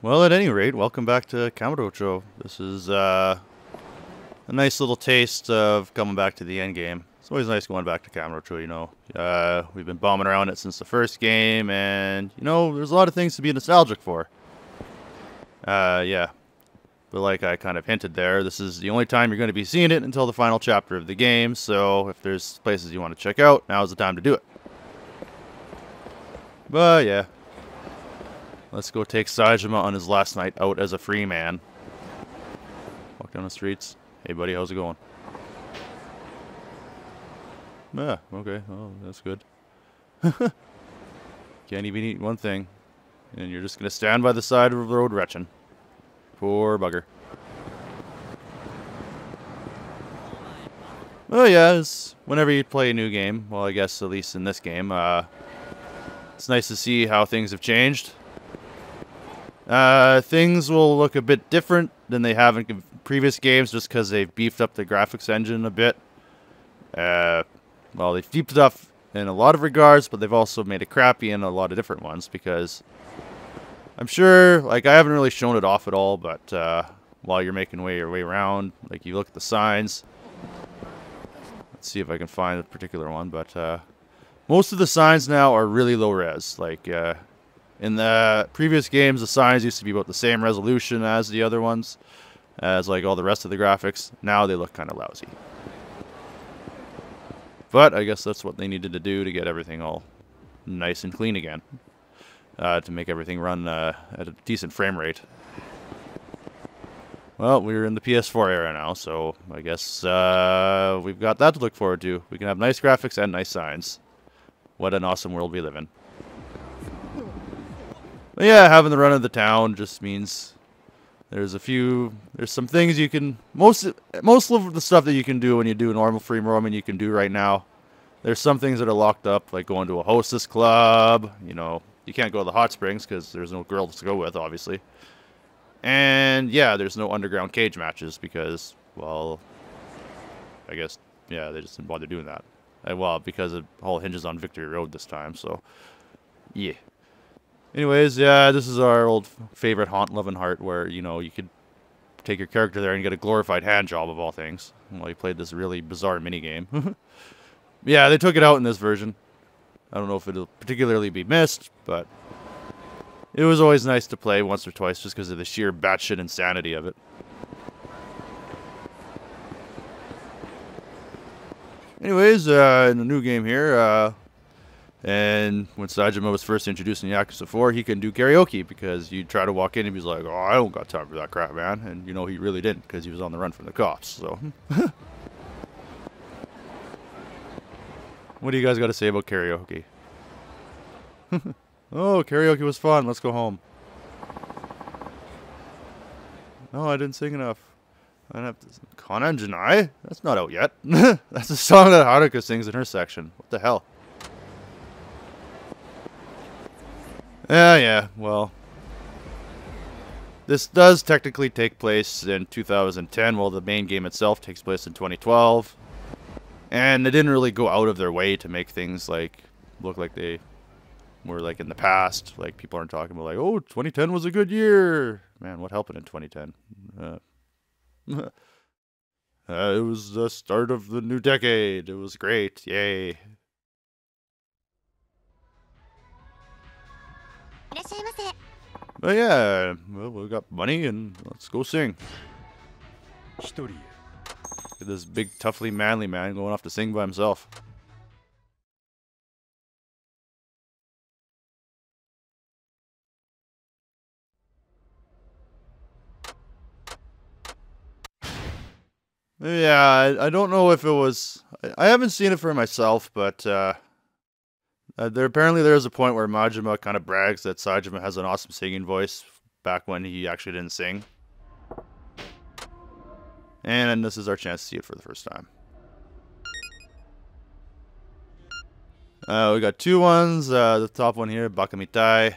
Well, at any rate, welcome back to Kamurocho. This is a nice little taste of coming back to the end game. It's always nice going back to Kamurocho, you know. We've been bombing around it since the first game, and, you know, there's a lot of things to be nostalgic for. Yeah. But like I kind of hinted there, this is the only time you're going to be seeing it until the final chapter of the game, so if there's places you want to check out, now's the time to do it. But, yeah. Let's go take Saejima on his last night out as a free man. Walk down the streets. Hey, buddy, how's it going? Yeah, okay. Oh, that's good. Can't even eat one thing. And you're just going to stand by the side of the road retching. Poor bugger. Oh, yeah, it's whenever you play a new game, well, I guess at least in this game, it's nice to see how things have changed. Things will look a bit different than they have in previous games just because they've beefed up the graphics engine a bit. Well, they've beefed it up in a lot of regards, but they've also made it crappy in a lot of different ones because I'm sure, like, I haven't really shown it off at all, but while you're making your way around, like, you look at the signs. Let's see if I can find a particular one, but most of the signs now are really low res. Like, in the previous games, the signs used to be about the same resolution as the other ones, as like all the rest of the graphics. Now they look kind of lousy. But I guess that's what they needed to do to get everything all nice and clean again. To make everything run at a decent frame rate. Well, we're in the PS4 era now, so I guess we've got that to look forward to. We can have nice graphics and nice signs. What an awesome world we live in. But yeah, having the run of the town just means there's some things you can, most of the stuff that you can do when you do normal free roaming you can do right now. There's some things that are locked up, like going to a hostess club. You know, you can't go to the hot springs because there's no girls to go with, obviously. And yeah, there's no underground cage matches because, well, I guess, yeah, they just didn't bother doing that. Well, because it all hinges on Victory Road this time, so yeah. Anyways, yeah, this is our old favorite haunt, love, and heart, where, you know, you could take your character there and get a glorified hand job of all things. Well, you played this really bizarre minigame. Yeah, they took it out in this version. I don't know if it'll particularly be missed, but it was always nice to play once or twice just because of the sheer batshit insanity of it. Anyways, in the new game here, and when Saejima was first introduced in Yakuza 4, he couldn't do karaoke because you try to walk in and he's like, oh, I don't got time for that crap, man. And, you know, he really didn't because he was on the run from the cops, so. What do you guys got to say about karaoke? Oh, karaoke was fun. Let's go home. No, I didn't sing enough. I have to. Kanan Janai? That's not out yet. That's the song that Haruka sings in her section. What the hell? Yeah, well. This does technically take place in 2010, while the main game itself takes place in 2012. And they didn't really go out of their way to make things, like, look like they were, like, in the past. Like, people aren't talking about, like, oh, 2010 was a good year. Man, what happened in 2010? It was the start of the new decade. It was great. Yay. But yeah, well, we got money and let's go sing. Look at this big, toughly manly man going off to sing by himself. Yeah, I don't know if it was. I haven't seen it for myself, but there's a point where Majima kind of brags that Saejima has an awesome singing voice back when he actually didn't sing. And this is our chance to see it for the first time. We got two ones. The top one here, Bakamitai.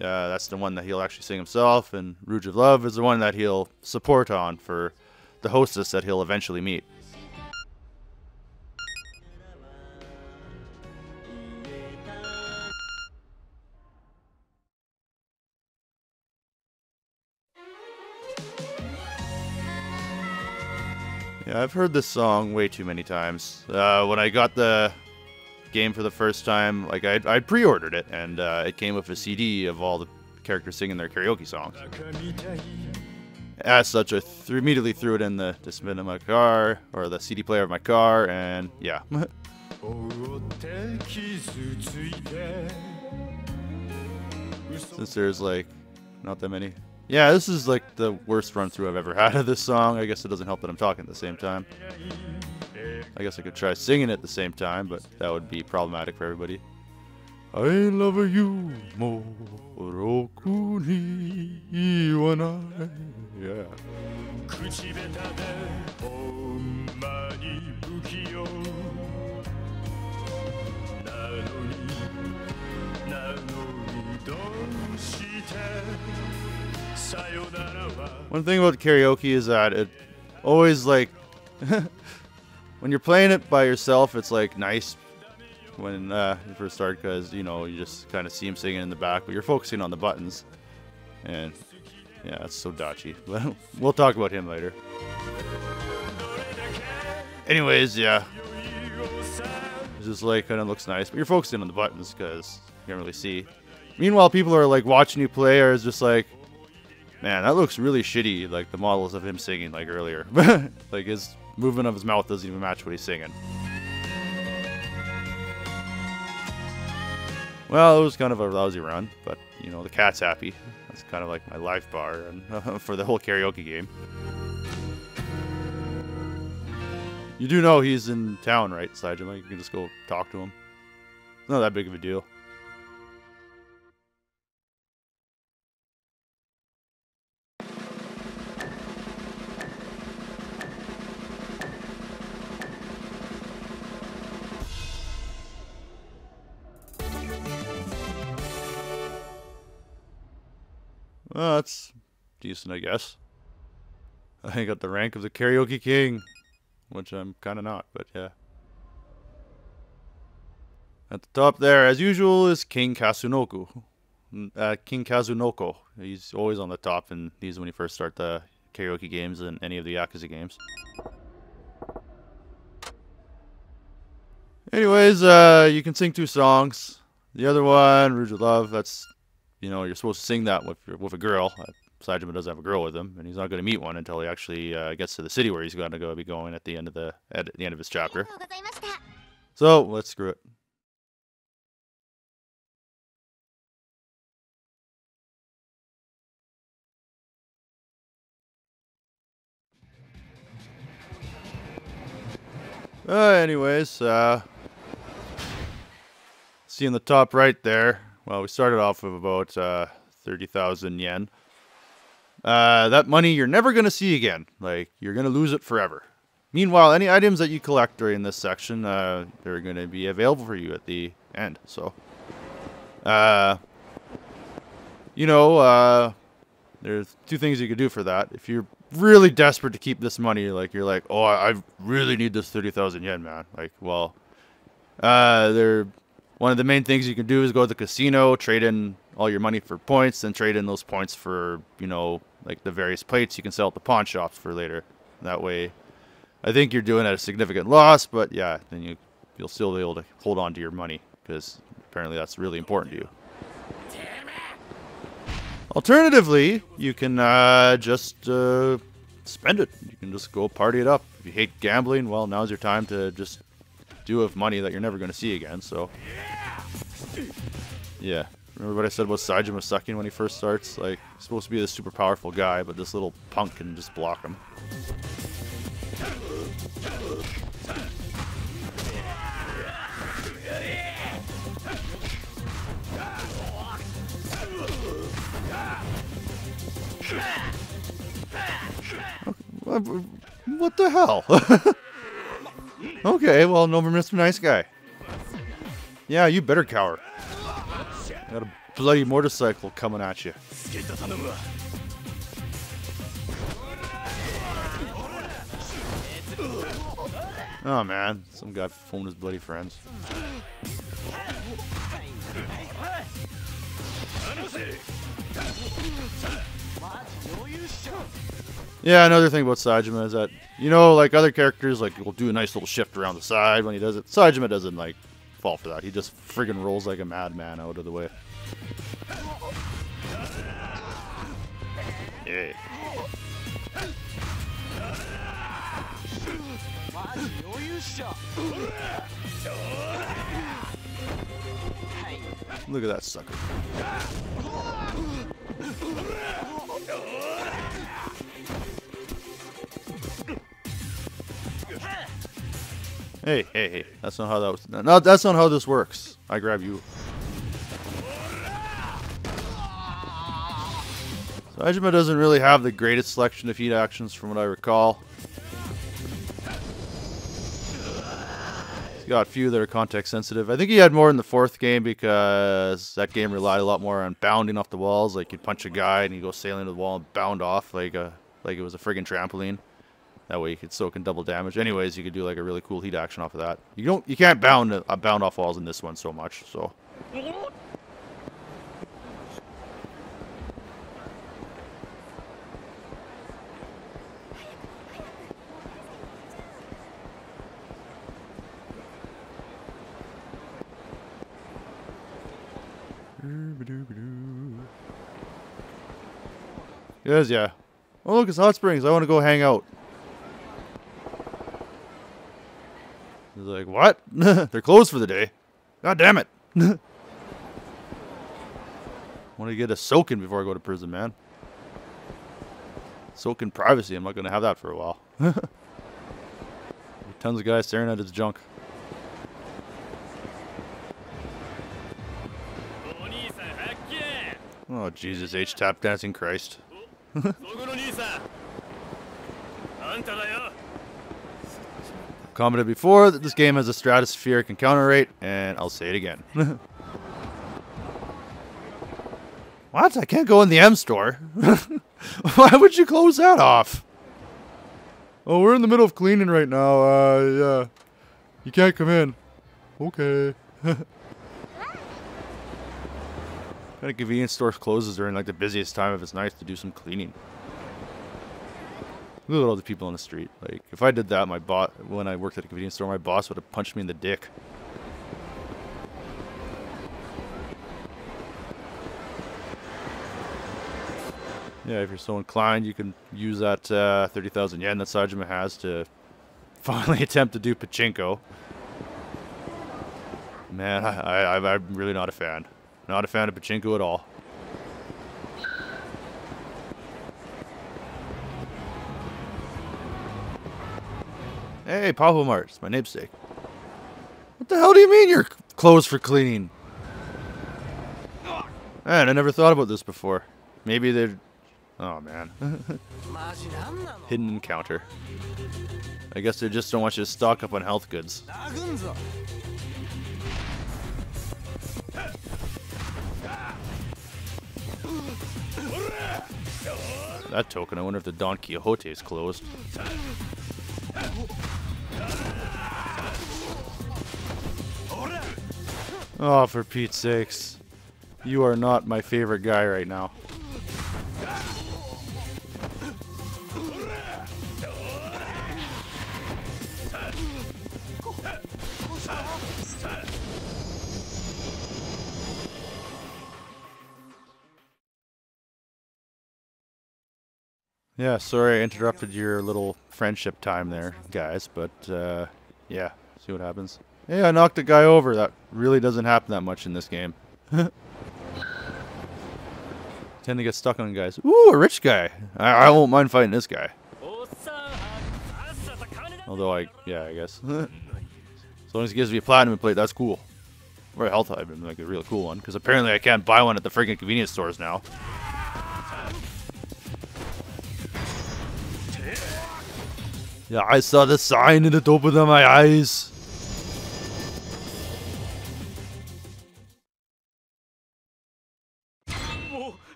That's the one that he'll actually sing himself, and Rouge of Love is the one that he'll support on for the hostess that he'll eventually meet. Yeah, I've heard this song way too many times. When I got the game for the first time, like I'd pre-ordered it, and it came with a CD of all the characters singing their karaoke songs. As such, I immediately threw it in the discman of my car, or the CD player of my car, and yeah. Since there's like not that many. Yeah, this is like the worst run through I've ever had of this song. I guess it doesn't help that I'm talking at the same time. I guess I could try singing at the same time, but that would be problematic for everybody. I love you more, roku ni iwanai. Yeah. One thing about karaoke is that it always, like, when you're playing it by yourself, it's like nice when you first start, because you know you just kind of see him singing in the back, but you're focusing on the buttons, and yeah, that's so dodgy. But we'll talk about him later. Anyways, yeah, it's just like kind of looks nice, but you're focusing on the buttons because you can't really see. Meanwhile, people are like watching you play, or is just like, man, that looks really shitty. Like the models of him singing like earlier, like his movement of his mouth doesn't even match what he's singing. Well, it was kind of a lousy run, but you know the cat's happy. That's kind of like my life bar and for the whole karaoke game. You do know he's in town, right, Saejima? You can just go talk to him. It's not that big of a deal. Well, that's decent, I guess. I got the rank of the Karaoke King, which I'm kind of not, but yeah. At the top there, as usual, is King Kazunoko. King Kazunoko. He's always on the top in these when you first start the karaoke games and any of the Yakuza games. Anyways, you can sing 2 songs. The other one, Ryu Ga Love, that's, you know, you're supposed to sing that with a girl. Saejima doesn't have a girl with him, and he's not going to meet one until he actually gets to the city where he's going to be going at the end of his chapter. So let's screw it. Anyways, see in the top right there. Well, we started off with about 30,000 yen. That money you're never going to see again. Like, you're going to lose it forever. Meanwhile, any items that you collect during this section, they're going to be available for you at the end. So, you know, there's 2 things you could do for that. If you're really desperate to keep this money, like, you're like, oh, I really need this 30,000 yen, man. Like, well, one of the main things you can do is go to the casino, trade in all your money for points, then trade in those points for, you know, like the various plates you can sell at the pawn shops for later. That way, I think you're doing at a significant loss, but yeah, then you'll still be able to hold on to your money, because apparently that's really important to you. Alternatively, you can just spend it. You can just go party it up. If you hate gambling, well, now's your time to just do with money that you're never going to see again. So, yeah. Remember what I said about Saejima sucking when he first starts? Like, he's supposed to be this super powerful guy, but this little punk can just block him. What the hell? Okay, well, no more Mr. Nice Guy. Yeah, you better cower. Got a bloody motorcycle coming at you. Oh man, some guy phoned his bloody friends. Yeah, another thing about Saejima is that, you know, like other characters, like, will do a nice little shift around the side when he does it. Saejima doesn't, like, fall for that. He just friggin' rolls like a madman out of the way. Yeah. Look at that sucker. Hey, hey, hey. That's not how that was. No, that's not how this works. I grab you. Saejima doesn't really have the greatest selection of heat actions from what I recall. He's got a few that are context sensitive. I think he had more in the fourth game because that game relied a lot more on bounding off the walls. Like you'd punch a guy and he'd go sailing to the wall and bound off like it was a friggin' trampoline. That way you could soak in double damage. Anyways, you could do like a really cool heat action off of that. You can't bound off walls in this one so much. So. Yes, yeah. Oh look, it's hot springs. I want to go hang out. He's like, what? They're closed for the day. God damn it. I want to get a soaking before I go to prison, man. Soak in privacy. I'm not going to have that for a while. Tons of guys staring at his junk. Oh, Jesus. H-tap dancing Christ. Commented before that this game has a stratospheric encounter rate, and I'll say it again. What? I can't go in the M store. Why would you close that off? Oh, we're in the middle of cleaning right now. Yeah. You can't come in. Okay. Kind of convenience store closes during like the busiest time of its night to do some cleaning. Look at all the people on the street. Like, if I did that, when I worked at a convenience store, my boss would have punched me in the dick. Yeah, if you're so inclined, you can use that 30,000 yen that Saejima has to finally attempt to do pachinko. Man, I'm really not a fan. Not a fan of pachinko at all. Hey, Papa Mart, it's my namesake. What the hell do you mean you're closed for cleaning? Man, I never thought about this before. Maybe they're... Oh, man. Hidden encounter. I guess they just don't want you to stock up on health goods. That token, I wonder if the Don Quixote is closed. Oh, for Pete's sakes. You are not my favorite guy right now. Yeah, sorry I interrupted your little friendship time there, guys, but yeah, see what happens. Hey, I knocked a guy over. That really doesn't happen that much in this game. Tend to get stuck on guys. Ooh, a rich guy. I won't mind fighting this guy. Although I guess. As long as he gives me a platinum plate, that's cool. Or a health item, like a real cool one, because apparently I can't buy one at the freaking convenience stores now. Yeah, I saw the sign and it opened up my eyes.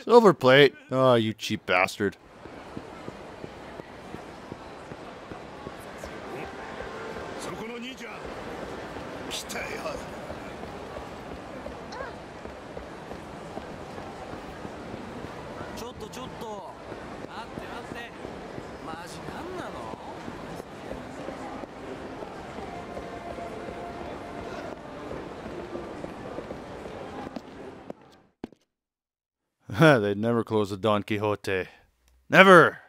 Silver plate. Oh, you cheap bastard. They'd never close a Don Quixote. Never!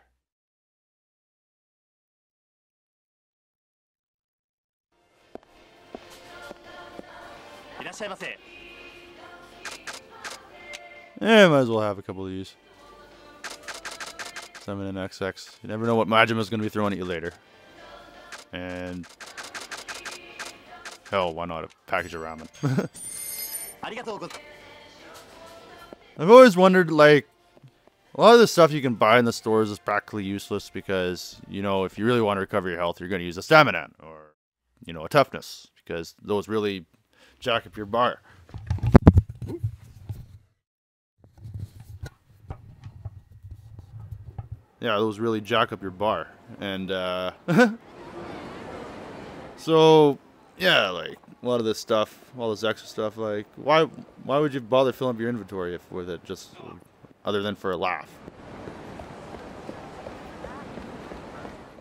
Yeah, might as well have a couple of these. 7 and XX. You never know what Majima's going to be throwing at you later. And... hell, why not a package of ramen? I've always wondered, like, a lot of the stuff you can buy in the stores is practically useless because, you know, if you really want to recover your health, you're going to use a stamina or, you know, a toughness because those really jack up your bar. Yeah, those really jack up your bar. And, so, yeah, like, a lot of this stuff, all this extra stuff, like, why would you bother filling up your inventory with it just other than for a laugh?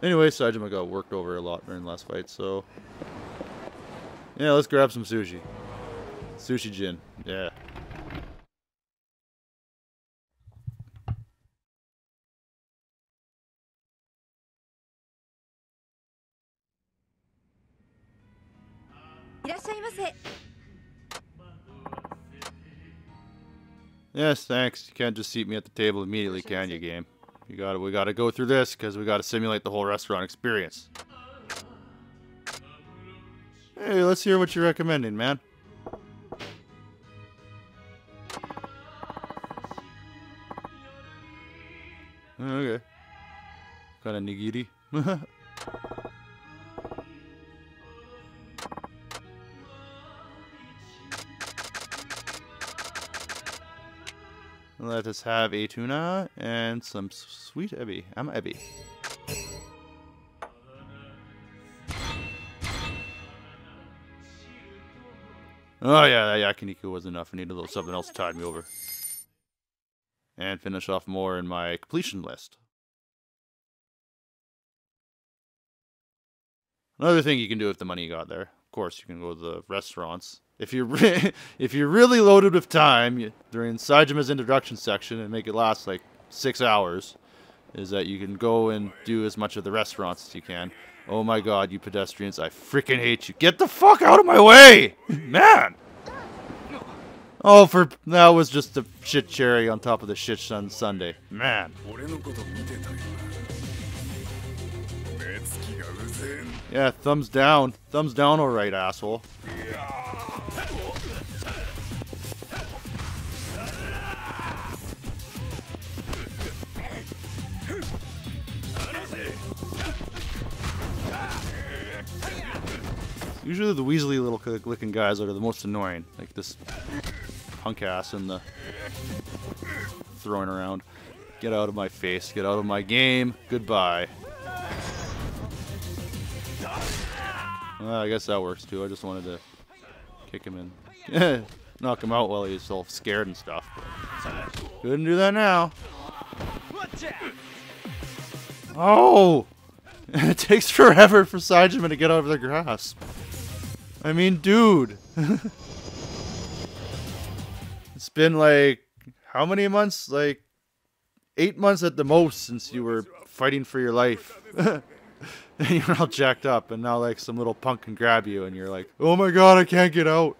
Anyway, Saejima got worked over a lot during the last fight, so... yeah, let's grab some sushi. Sushi gin, yeah. Yes, thanks. You can't just seat me at the table immediately, can you, game? We gotta go through this because we gotta simulate the whole restaurant experience. Hey, let's hear what you're recommending, man. Okay. Kind of nigiri. Let us have a tuna and some sweet ebi. I'm ebi. Oh yeah, that yakiniku was enough. I needed a little something else to tide me over. And finish off more in my completion list. Another thing you can do with the money you got there, of course, you can go to the restaurants. If you're if you're really loaded with time during Saejima's introduction section and make it last like 6 hours, is that you can go and do as much of the restaurants as you can. Oh my god, you pedestrians, I freaking hate you. Get the fuck out of my way! Man! Oh, that was just a shit cherry on top of the shit sundae. Man. Yeah, thumbs down. Thumbs down, alright, asshole. Usually the Weasley little looking guys are the most annoying. Like this punk ass and the throwing around. Get out of my face. Get out of my game. Goodbye. Well, I guess that works too. I just wanted to kick him in. Knock him out while he's all scared and stuff. Couldn't do that now. Oh! It takes forever for Saejima to get over the grass. I mean, dude. It's been like, how many months? Like, 8 months at the most since you were fighting for your life. And you're all jacked up, and now like some little punk can grab you, and you're like, oh my god, I can't get out.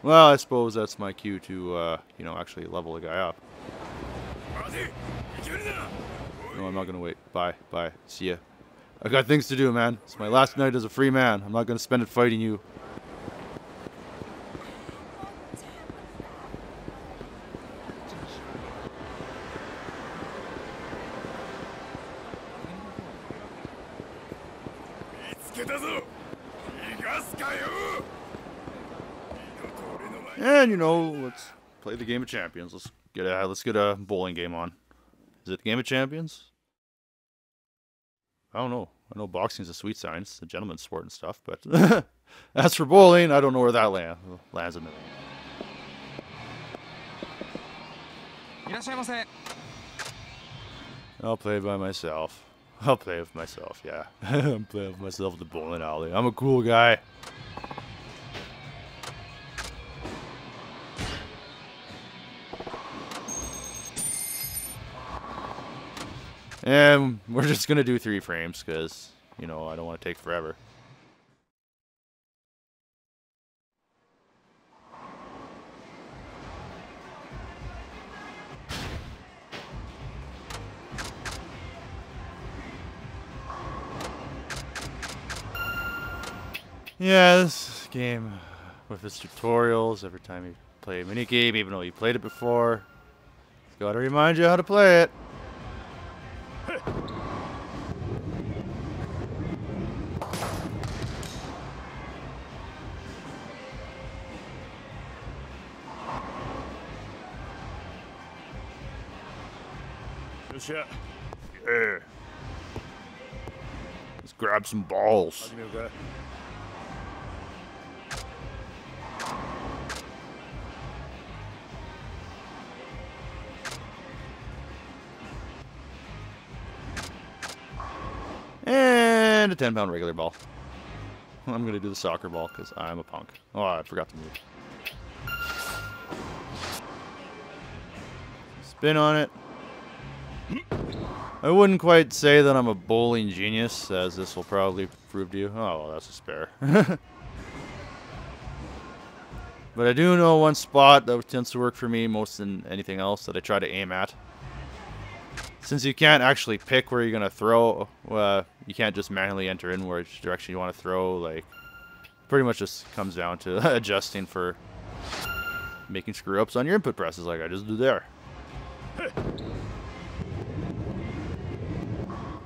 Well, I suppose that's my cue to, you know, actually level the guy up. No, I'm not gonna wait. Bye. Bye. See ya. I got things to do, man. It's my last night as a free man. I'm not gonna spend it fighting you. And, you know, let's play the Game of Champions. Let's get a bowling game on. Is it the Game of Champions? I don't know. I know boxing's a sweet science, a gentleman's sport and stuff, but as for bowling, I don't know where that lands in it. I'll play by myself. I'll play with myself, yeah. I'm playing with myself at the bowling alley. I'm a cool guy. And we're just gonna do 3 frames because, you know, I don't want to take forever. Yeah, this game with its tutorials, every time you play a minigame, even though you played it before, it's gotta remind you how to play it. Yeah. Let's grab some balls. And a 10-pound regular ball. I'm gonna do the soccer ball because I'm a punk. Oh, I forgot to move. Spin on it. I wouldn't quite say that I'm a bowling genius, as this will probably prove to you. Oh, well, that's a spare. But I do know one spot that tends to work for me most than anything else that I try to aim at. Since you can't actually pick where you're going to throw, you can't just manually enter in which direction you want to throw. Like, pretty much just comes down to adjusting for making screw-ups on your input presses like I just did there.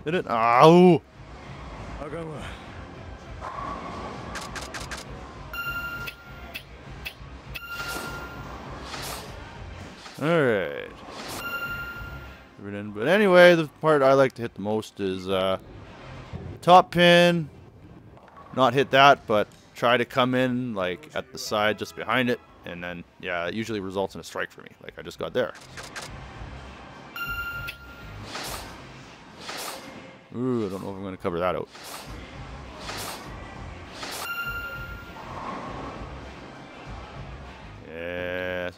Did it? Ow! Alright. But anyway, the part I like to hit the most is top pin. Not hit that, but try to come in like at the side just behind it. And then, yeah, it usually results in a strike for me, like I just got there. Ooh, I don't know if I'm going to cover that out. Yeah.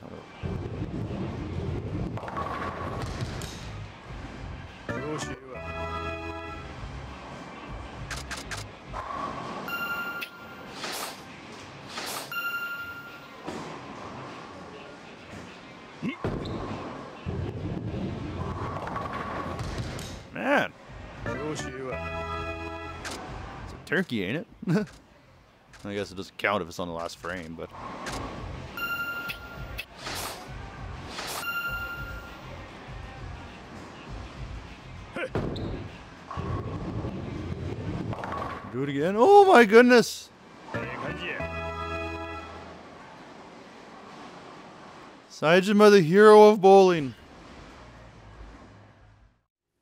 Man. It's a turkey, ain't it? I guess it doesn't count if it's on the last frame, but... Do it again. Oh my goodness! Saejima, the hero of bowling.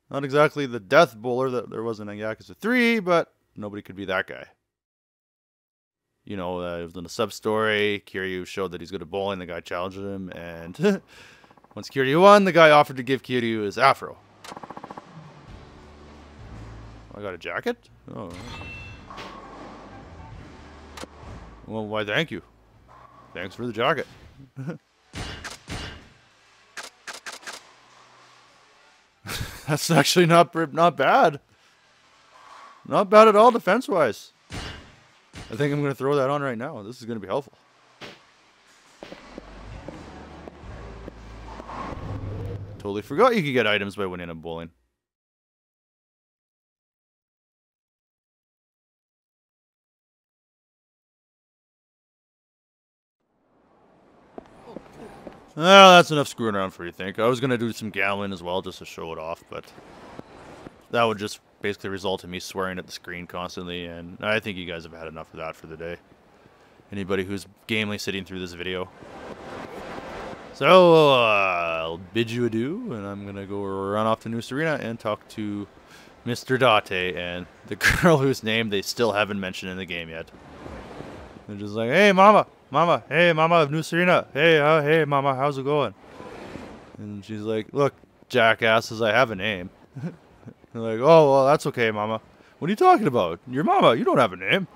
Not exactly the death bowler that there was in Yakuza 3, but nobody could be that guy. You know, it was in a sub-story. Kiryu showed that he's good at bowling. The guy challenged him, and once Kiryu won, the guy offered to give Kiryu his afro. I got a jacket? Oh. Well, why, thank you. Thanks for the jacket. That's actually not bad. Not bad at all defense-wise. I think I'm going to throw that on right now. This is going to be helpful. Totally forgot you could get items by winning a bowling. Well, that's enough screwing around for you, think. I was going to do some gambling as well just to show it off, but that would just basically result in me swearing at the screen constantly, and I think you guys have had enough of that for the day. Anybody who's gamely sitting through this video. So, I'll bid you adieu, and I'm going to go run off to New Serena and talk to Mr. Date and the girl whose name they still haven't mentioned in the game yet. They're just like, hey, mama. Mama, hey, mama of New Serena. Hey, hey, mama, how's it going? And she's like, look, jackasses, I have a name. They're like, oh, well, that's okay, Mama. What are you talking about? Your mama, you don't have a name.